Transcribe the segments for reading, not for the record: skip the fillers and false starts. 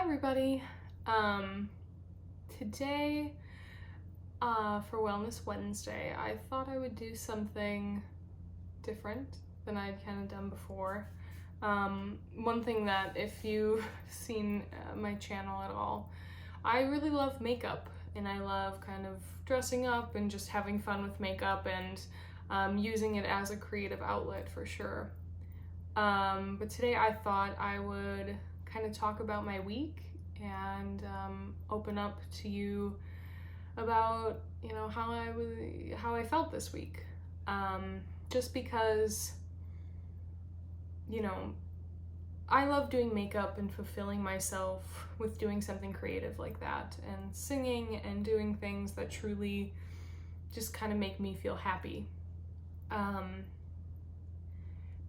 Hi everybody. Today for Wellness Wednesday, I thought I would do something different than I'd kind of done before. One thing that if you've seen my channel at all, I really love makeup and I love kind of dressing up and just having fun with makeup and using it as a creative outlet for sure. But today I thought I would kind of talk about my week and open up to you about how I felt this week. Just because I love doing makeup and fulfilling myself with doing something creative like that and singing and doing things that truly just kind of make me feel happy. But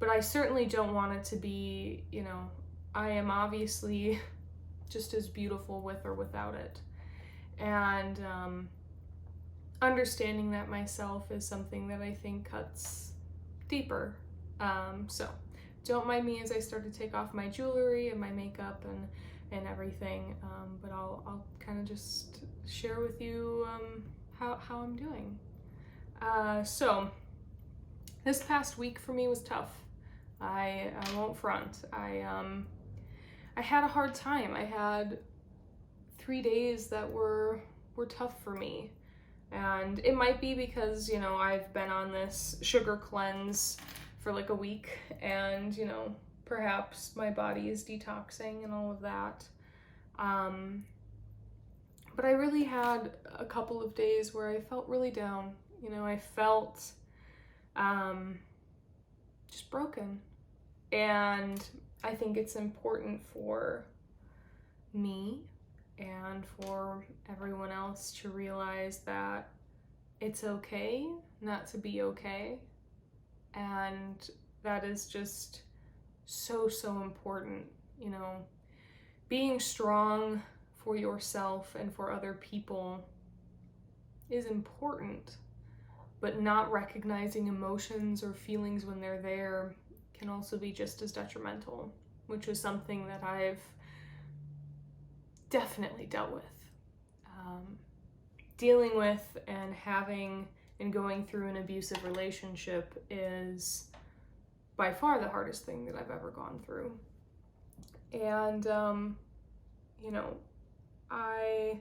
I certainly don't want it to be, I am obviously just as beautiful with or without it. And understanding that myself is something that I think cuts deeper. So don't mind me as I start to take off my jewelry and my makeup and everything. But I'll kind of just share with you how I'm doing. So this past week for me was tough. I won't front. I had a hard time. I had 3 days that were tough for me. And it might be because, I've been on this sugar cleanse for like a week and, perhaps my body is detoxing and all of that. But I really had a couple of days where I felt really down. I felt just broken. And I think it's important for me and for everyone else to realize that it's okay not to be okay. And that is just so important. Being strong for yourself and for other people is important, but not recognizing emotions or feelings when they're there can also be just as detrimental, which is something that I've definitely dealt with. Dealing with and having and going through an abusive relationship is by far the hardest thing that I've ever gone through. And, I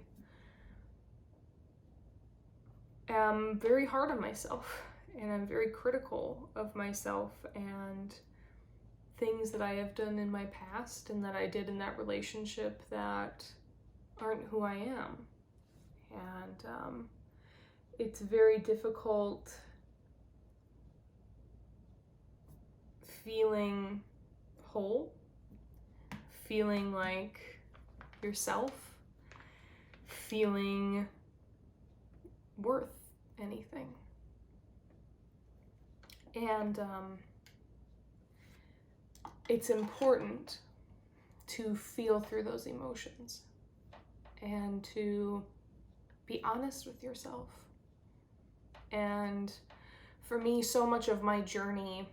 am very hard on myself and I'm very critical of myself and things that I have done in my past and that I did in that relationship that aren't who I am. And it's very difficult feeling whole, feeling like yourself, feeling worth anything. And it's important to feel through those emotions and to be honest with yourself. And for me, so much of my journey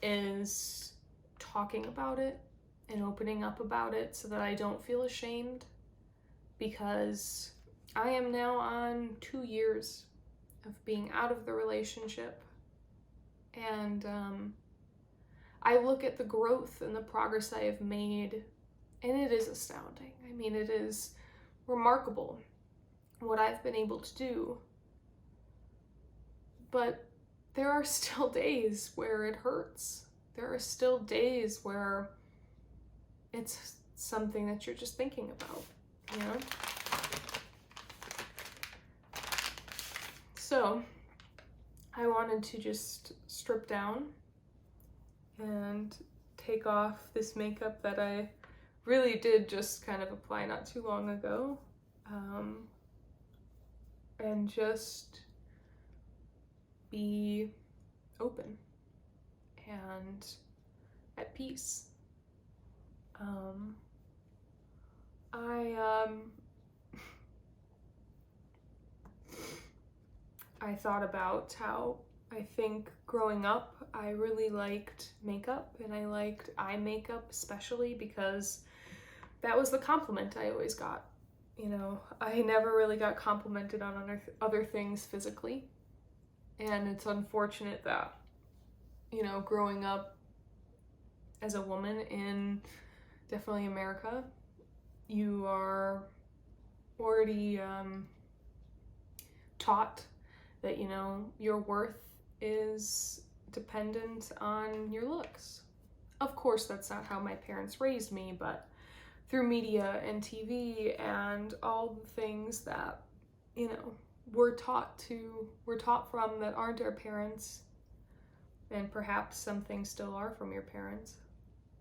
is talking about it and opening up about it so that I don't feel ashamed, because I am now on 2 years of being out of the relationship. And I look at the growth and the progress I have made, and it is astounding. I mean, it is remarkable what I've been able to do. But there are still days where it hurts. There are still days where it's something that you're just thinking about, So I wanted to just strip down and take off this makeup that I really did just kind of apply not too long ago, and just be open and at peace. I thought about how I think growing up I really liked makeup, and I liked eye makeup especially because that was the compliment I always got. You know, I never really got complimented on other things physically. And it's unfortunate that, you know, growing up as a woman in definitely America, you are already taught that, you know, your worth is dependent on your looks. Of course, that's not how my parents raised me, but through media and TV and all the things that, you know, we're taught from that aren't our parents, and perhaps some things still are from your parents.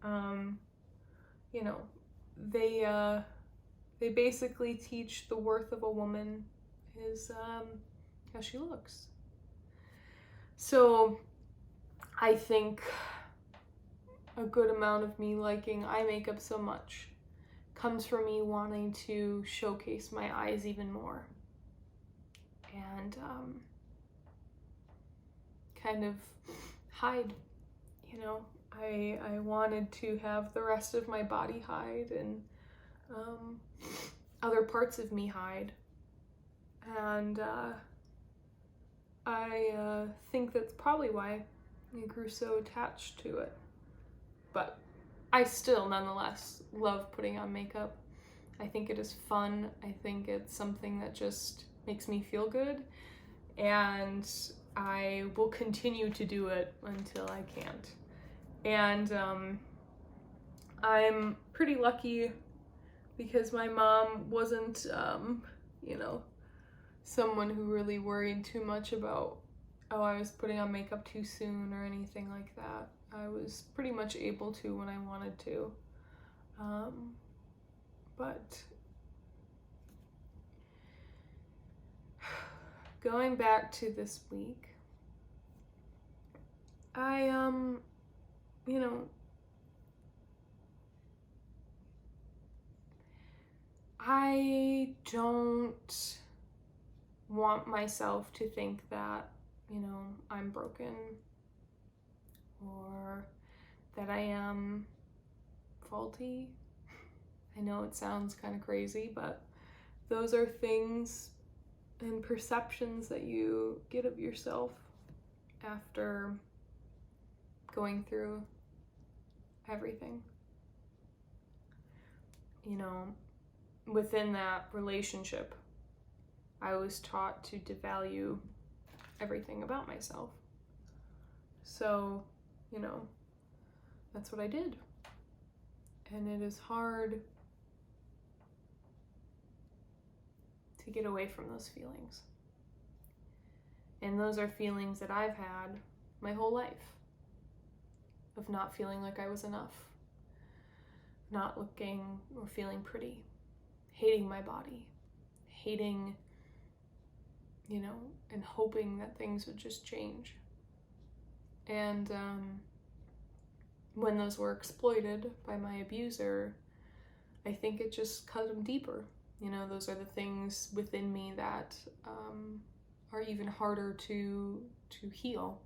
You know, they basically teach the worth of a woman is how she looks. So I think a good amount of me liking eye makeup so much comes from me wanting to showcase my eyes even more and kind of hide, you know. I wanted to have the rest of my body hide and other parts of me hide, and I think that's probably why I grew so attached to it. But I still nonetheless love putting on makeup. I think it is fun. I think it's something that just makes me feel good, and I will continue to do it until I can't. And I'm pretty lucky because my mom wasn't, you know, someone who really worried too much about, oh, I was putting on makeup too soon or anything like that. I was pretty much able to when I wanted to. But going back to this week, I, you know, I don't want myself to think that, you know, I'm broken or that I am faulty. I know it sounds kind of crazy, but those are things and perceptions that you get of yourself after going through everything. You know, within that relationship, I was taught to devalue everything about myself. So, you know, that's what I did. And it is hard to get away from those feelings. And those are feelings that I've had my whole life, of not feeling like I was enough, not looking or feeling pretty, hating my body, hating, you know, and hoping that things would just change. And when those were exploited by my abuser, I think it just cut them deeper. You know, those are the things within me that are even harder to heal.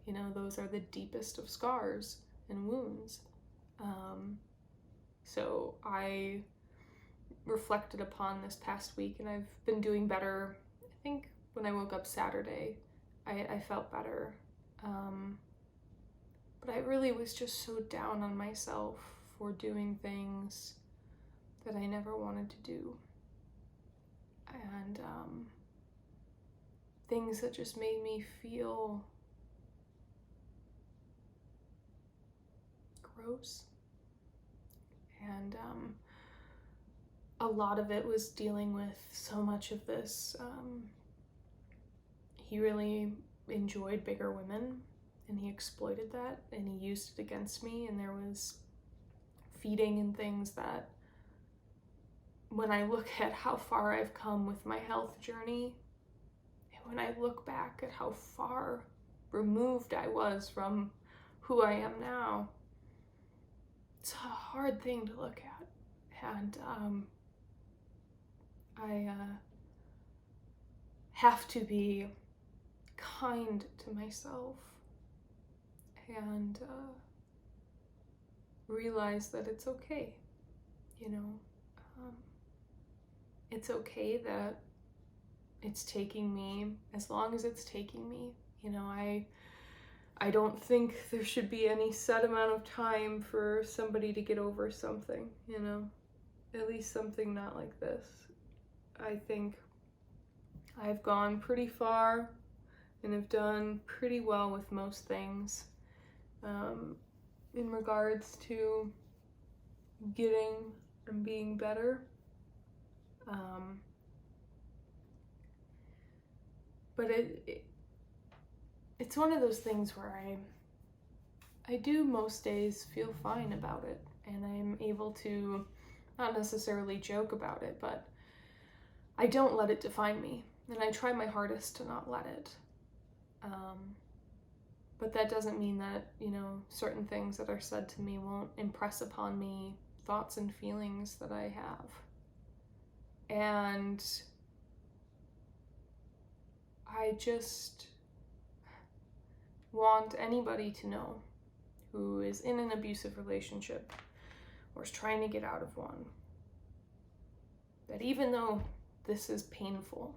You know, those are the deepest of scars and wounds. So I reflected upon this past week, and I've been doing better. I think when I woke up Saturday, I felt better. But I really was just so down on myself for doing things that I never wanted to do. And things that just made me feel gross. And a lot of it was dealing with so much of this. He really enjoyed bigger women, and he exploited that, and he used it against me, and there was feeding and things that, when I look at how far I've come with my health journey, and when I look back at how far removed I was from who I am now, it's a hard thing to look at. And I have to be kind to myself and realize that it's okay. you know, it's okay that it's taking me as long as it's taking me. You know, I don't think there should be any set amount of time for somebody to get over something, you know, at least something not like this. I think I've gone pretty far and have done pretty well with most things in regards to getting and being better. But it's one of those things where I do most days feel fine about it, and I'm able to not necessarily joke about it, but I don't let it define me, and I try my hardest to not let it. But that doesn't mean that, you know, certain things that are said to me won't impress upon me thoughts and feelings that I have. And I just want anybody to know who is in an abusive relationship or is trying to get out of one, that even though this is painful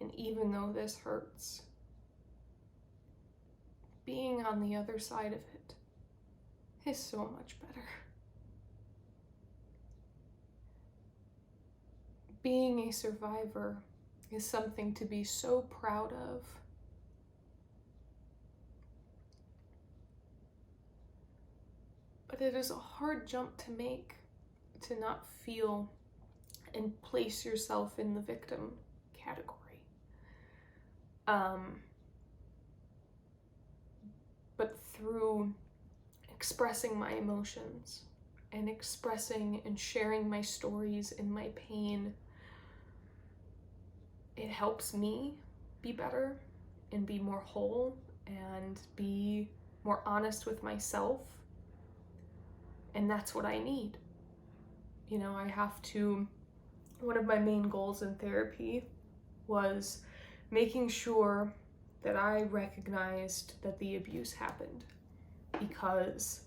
and even though this hurts, being on the other side of it is so much better. Being a survivor is something to be so proud of. But it is a hard jump to make, to not feel and place yourself in the victim category. But through expressing my emotions and expressing and sharing my stories and my pain, it helps me be better and be more whole and be more honest with myself. And that's what I need. You know, one of my main goals in therapy was making sure that I recognized that the abuse happened, because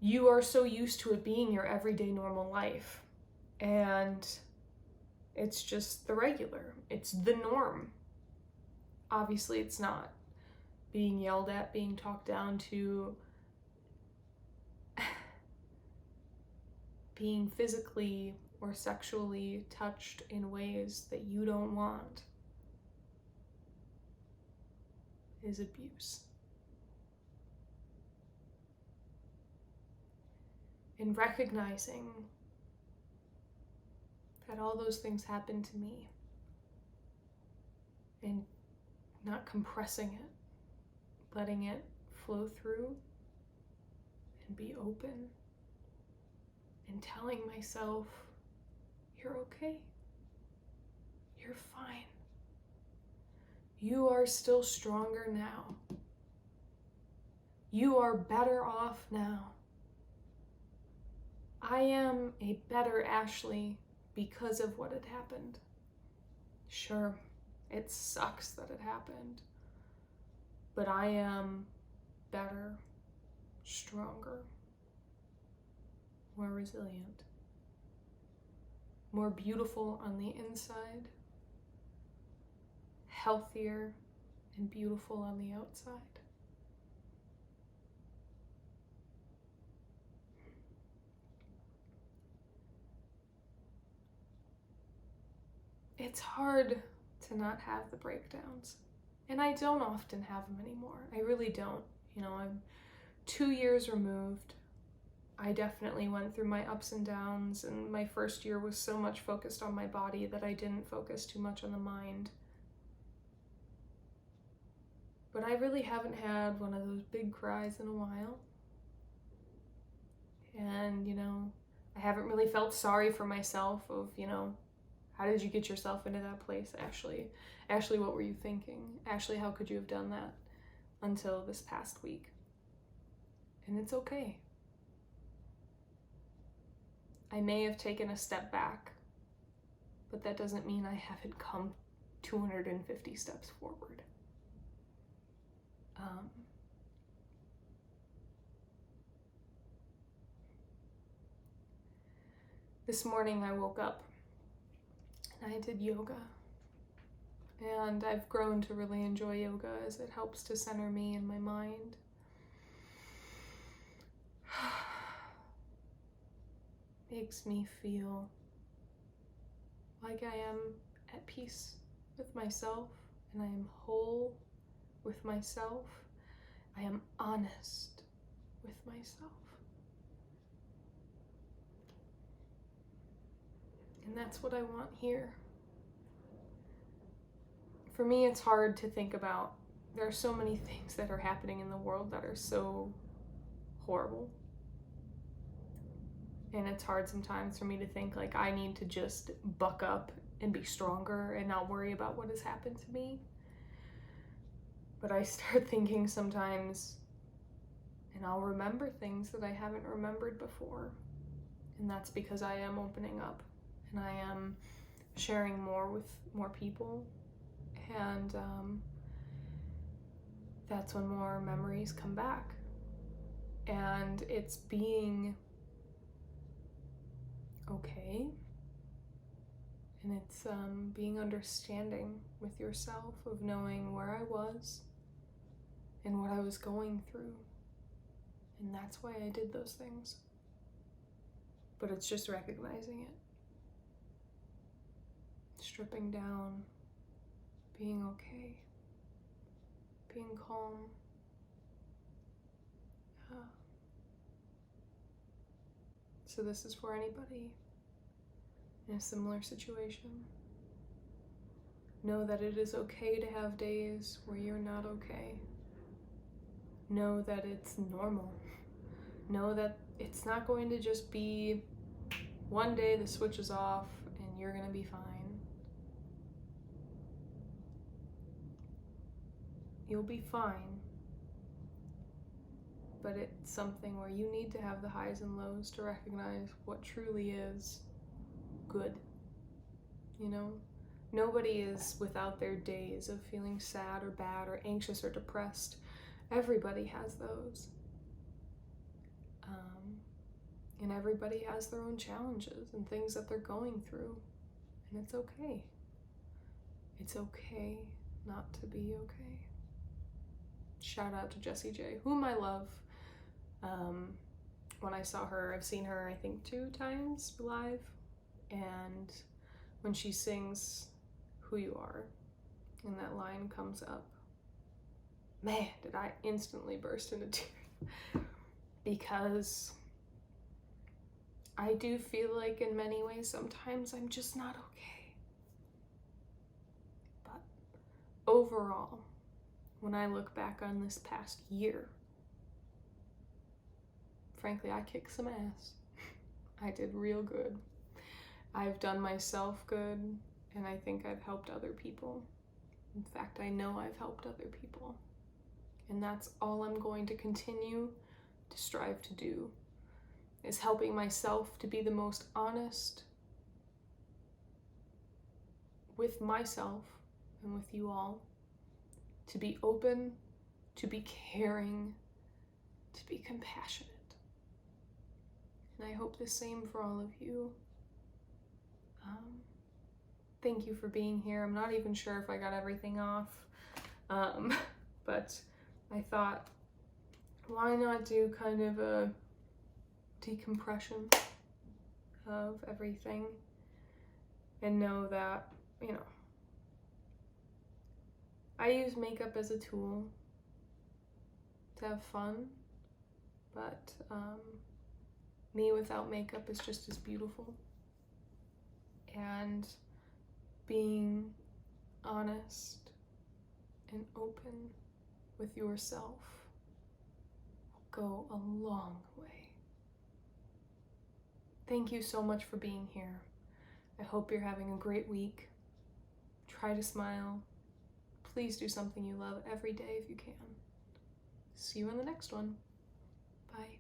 you are so used to it being your everyday normal life, and it's just the regular, it's the norm. Obviously it's not. Being yelled at, being talked down to, being physically or sexually touched in ways that you don't want is abuse. And recognizing that all those things happened to me and not compressing it, letting it flow through and be open and telling myself, you're okay, you're fine. You are still stronger now. You are better off now. I am a better Ashley because of what had happened. Sure, it sucks that it happened, but I am better, stronger, more resilient, more beautiful on the inside, healthier and beautiful on the outside. It's hard to not have the breakdowns, and I don't often have them anymore. I really don't. You know, I'm 2 years removed. I definitely went through my ups and downs, and my first year was so much focused on my body that I didn't focus too much on the mind. But I really haven't had one of those big cries in a while. And, you know, I haven't really felt sorry for myself of, you know, how did you get yourself into that place, Ashley? Ashley, what were you thinking? Ashley, how could you have done that? Until this past week. And it's okay. I may have taken a step back, but that doesn't mean I haven't come 250 steps forward. This morning I woke up and I did yoga. And I've grown to really enjoy yoga as it helps to center me and my mind. Makes me feel like I am at peace with myself and I am whole with myself. I am honest with myself. And that's what I want here. For me, it's hard to think about. There are so many things that are happening in the world that are so horrible. And it's hard sometimes for me to think like I need to just buck up and be stronger and not worry about what has happened to me. But I start thinking sometimes, and I'll remember things that I haven't remembered before. And that's because I am opening up and I am sharing more with more people. And that's when more memories come back. And it's being okay. And it's being understanding with yourself of knowing where I was and what I was going through. And that's why I did those things. But it's just recognizing it. Stripping down, being okay, being calm. So this is for anybody in a similar situation. Know that it is okay to have days where you're not okay. Know that it's normal. Know that it's not going to just be one day the switch is off and you're gonna be fine. You'll be fine. But it's something where you need to have the highs and lows to recognize what truly is good. You know, nobody is without their days of feeling sad or bad or anxious or depressed. Everybody has those. And everybody has their own challenges and things that they're going through. And it's okay. It's okay not to be okay. Shout out to Jessie J, whom I love. When I saw her, I've seen her I think 2 times live, and when she sings Who You Are and that line comes up, man, did I instantly burst into tears. Because I do feel like in many ways sometimes I'm just not okay. But overall, when I look back on this past year, frankly, I kicked some ass. I did real good. I've done myself good, and I think I've helped other people. In fact, I know I've helped other people. And that's all I'm going to continue to strive to do, is helping myself to be the most honest with myself and with you all, to be open, to be caring, to be compassionate. And I hope the same for all of you. Thank you for being here. I'm not even sure if I got everything off, but I thought, why not do kind of a decompression of everything and know that, you know, I use makeup as a tool to have fun, but me without makeup is just as beautiful. And being honest and open with yourself will go a long way. Thank you so much for being here. I hope you're having a great week. Try to smile. Please do something you love every day if you can. See you in the next one. Bye.